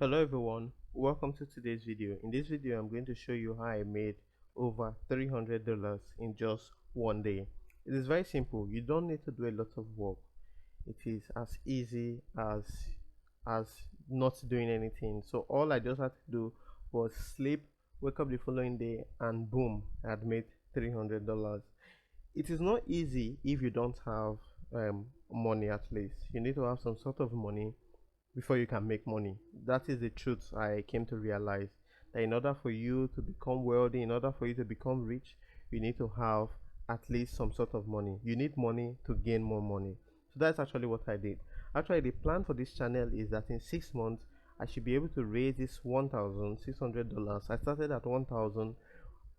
Hello everyone, welcome to today's video. In this video I'm going to show you how I made over $300 in just one day. It is very simple. You don't need to do a lot of work. It is as easy as not doing anything. So all I just had to do was sleep, wake up the following day, and boom, I had made $300. It is not easy if you don't have money. At least you need to have some sort of money before you can make money. That is the truth I came to realize, that in order for you to become wealthy, in order for you to become rich, you need to have at least some sort of money. You need money to gain more money. So that's actually what I did. Actually, the plan for this channel is that in 6 months I should be able to raise this $1,600. I started at 1,000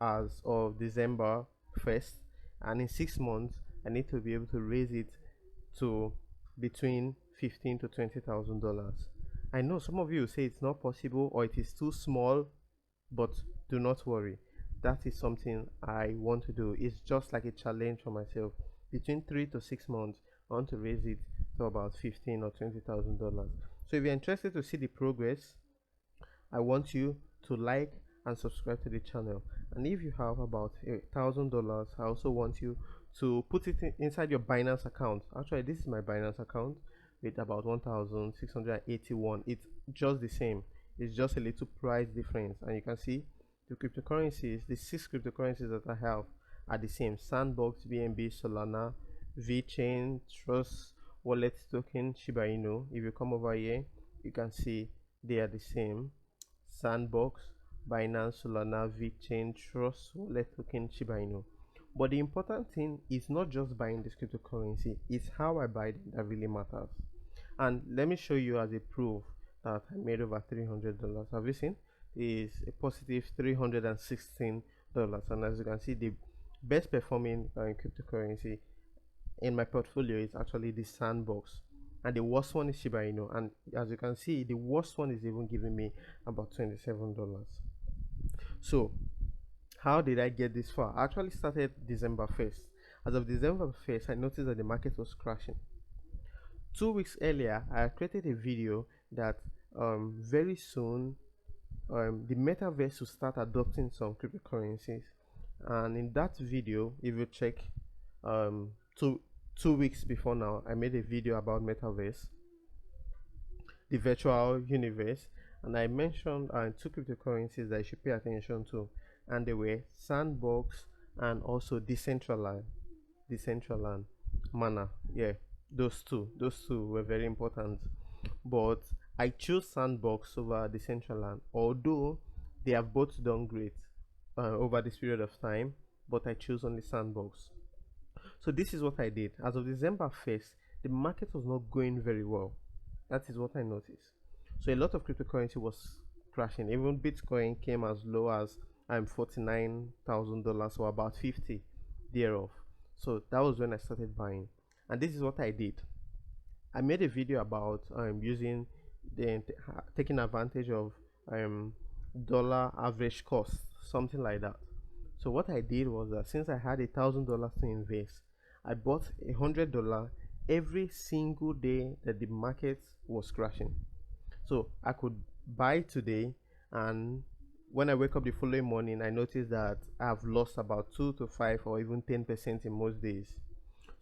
as of December 1st, and in 6 months I need to be able to raise it to between 15 to $20,000. I know some of you say it's not possible or it is too small, but do not worry. That is something I want to do. It's just like a challenge for myself. Between 3 to 6 months, I want to raise it to about 15 or $20,000. So if you're interested to see the progress, I want you to like and subscribe to the channel. And if you have about $1,000, I also want you to put it inside your Binance account. Actually, this is my Binance account with about 1,681. It's just the same. It's just a little price difference, and you can see the cryptocurrencies, the 6 cryptocurrencies that I have are the same: Sandbox, BNB, Solana, VChain, Trust Wallet Token, Shiba Inu. If you come over here, you can see they are the same: Sandbox, Binance, Solana, VChain, Trust Wallet Token, Shiba Inu. But the important thing is not just buying this cryptocurrency, it's how I buy them that really matters. And let me show you as a proof that I made over $300. Have you seen? Is a positive $316. And as you can see, the best performing cryptocurrency in my portfolio is actually the Sandbox, and the worst one is Shiba Inu. And as you can see, the worst one is even giving me about $27. So how did I get this far? I actually started December 1st. As of December 1st, I noticed that the market was crashing. 2 weeks earlier, I created a video that very soon the metaverse will start adopting some cryptocurrencies. And in that video, if you check, um, two weeks before now, I made a video about metaverse, the virtual universe, and I mentioned 2 cryptocurrencies that you should pay attention to, and they were Sandbox and also Decentraland, Mana. Yeah, those two were very important. But I chose Sandbox over Decentraland, although they have both done great over this period of time. But I chose only Sandbox. So this is what I did. As of December 1st, the market was not going very well. That is what I noticed. So a lot of cryptocurrency was crashing. Even Bitcoin came as low as $49,000, or about 50 thereof. So that was when I started buying. And this is what I did. I made a video about using the taking advantage of dollar average cost, something like that. So what I did was that since I had $1,000 to invest, I bought $100 every single day that the market was crashing. So I could buy today, and when I wake up the following morning, I notice that I've lost about 2 to 5 or even 10% in most days.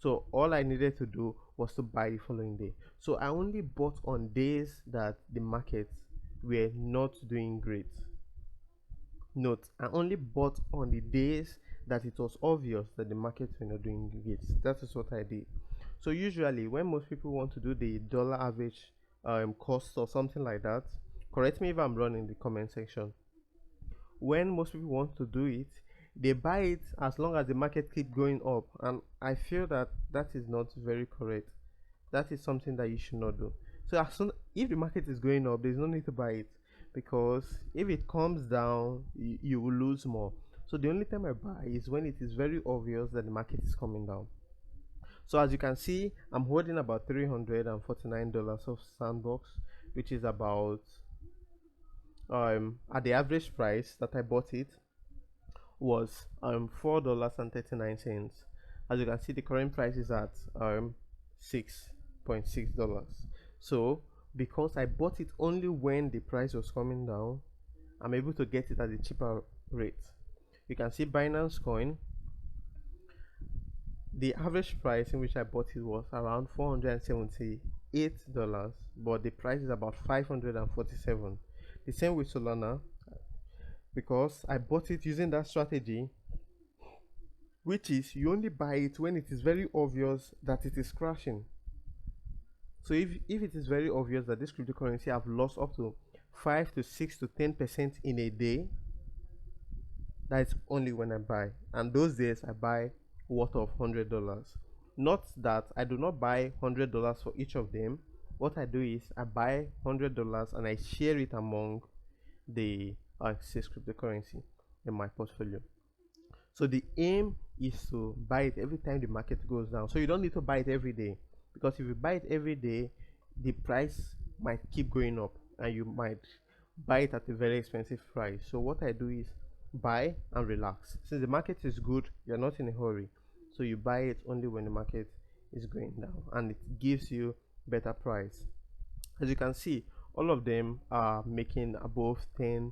So all I needed to do was to buy the following day. So I only bought on days that the markets were not doing great. Note, I only bought on the days that it was obvious that the markets were not doing great. That is what I did. So usually when most people want to do the dollar average cost or something like that, correct me if I'm wrong in the comment section. When most people want to do it, they buy it as long as the market keep going up, and I feel that that is not very correct. That is something that you should not do. So as soon if the market is going up, there's no need to buy it, because if it comes down, you will lose more. So the only time I buy is when it is very obvious that the market is coming down. So as you can see, I'm holding about $349 of Sandbox, which is about at the average price that I bought it was $4.39. As you can see, the current price is at $6.6. So because I bought it only when the price was coming down, I'm able to get it at a cheaper rate. You can see Binance Coin, the average price in which I bought it was around $478, but the price is about 547. The same with Solana, because I bought it using that strategy, which is you only buy it when it is very obvious that it is crashing. So if it is very obvious that this cryptocurrency have lost up to 5 to 6 to 10% in a day, that's only when I buy. And those days I buy worth of $100. Not that I do not buy $100 for each of them. What I do is I buy $100 and I share it among the access cryptocurrency in my portfolio. So the aim is to buy it every time the market goes down. So you don't need to buy it every day, because if you buy it every day, the price might keep going up and you might buy it at a very expensive price. So what I do is buy and relax. Since the market is good, you're not in a hurry, so you buy it only when the market is going down and it gives you better price. As you can see, all of them are making above 10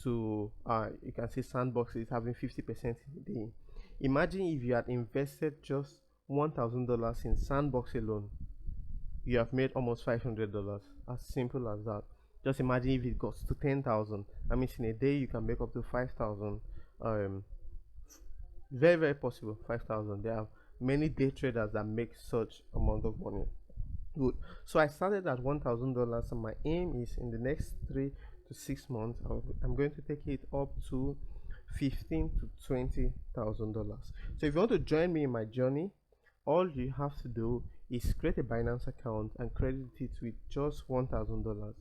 to you can see Sandbox is having 50% in a day. Imagine if you had invested just $1,000 in Sandbox alone, you have made almost $500. As simple as that. Just imagine if it goes to 10,000. That means in a day you can make up to 5,000. Very, very possible 5,000. There are many day traders that make such amount of money. Good. So I started at $1,000, and my aim is in the next 3 to 6 months I'm going to take it up to $15,000 to $20,000. So if you want to join me in my journey, all you have to do is create a Binance account and credit it with just $1,000,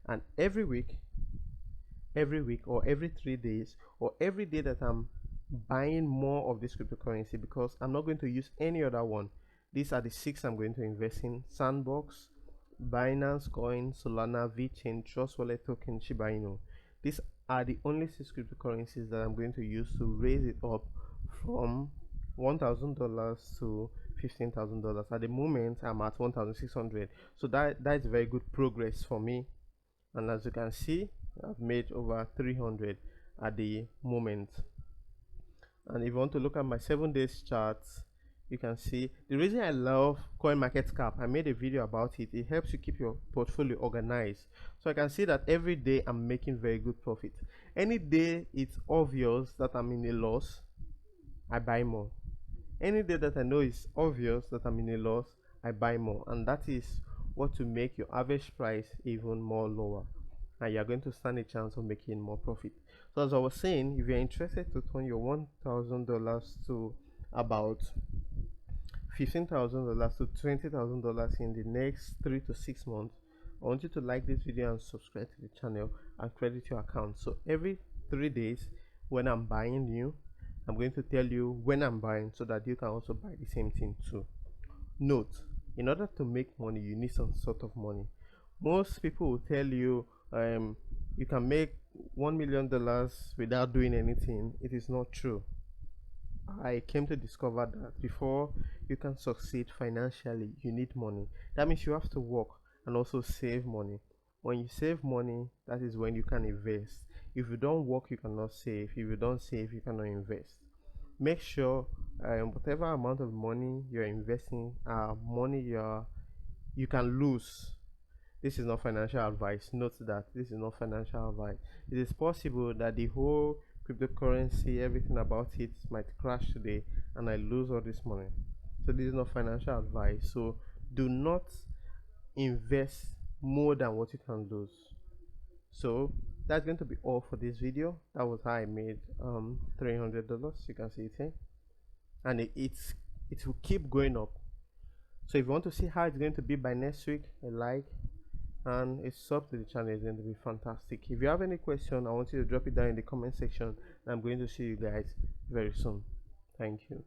and every week or every 3 days or every day that I'm buying more of this cryptocurrency, because I'm not going to use any other one. These are the 6 I'm going to invest in: Sandbox, Binance Coin, Solana, VeChain, Trust Wallet Token, Shiba Inu. These are the only 6 cryptocurrencies that I'm going to use to raise it up from $1,000 to $15,000. At the moment I'm at 1,600, so that is very good progress for me. And as you can see, I've made over 300 at the moment. And if you want to look at my 7 days charts, you can see the reason I love CoinMarketCap. I made a video about it. It helps you keep your portfolio organized. So I can see that every day I'm making very good profit. Any day it's obvious that I'm in a loss, I buy more. Any day that I know it's obvious that I'm in a loss, I buy more. And that is what will make your average price even more lower, and you're going to stand a chance of making more profit. So as I was saying, if you're interested to turn your $1,000 to about $15,000 to $20,000 in the next 3 to 6 months, I want you to like this video and subscribe to the channel and credit your account. So every 3 days when I'm buying new, I'm going to tell you when I'm buying, so that you can also buy the same thing too. Note, in order to make money, you need some sort of money. Most people will tell you you can make $1 million without doing anything. It is not true. I came to discover that before you can succeed financially, you need money. That means you have to work and also save money. When you save money, that is when you can invest. If you don't work, you cannot save. If you don't save, you cannot invest. Make sure whatever amount of money you're investing, money you can lose. This is not financial advice. Note that this is not financial advice. It is possible that the whole cryptocurrency, everything about it might crash today and I lose all this money. So this is not financial advice. So do not invest more than what you can lose. So that's going to be all for this video. That was how I made $300. You can see it here, and it will keep going up. So if you want to see how it's going to be by next week, a like and a sub to the channel is going to be fantastic. If you have any question, I want you to drop it down in the comment section, and I'm going to see you guys very soon. Thank you.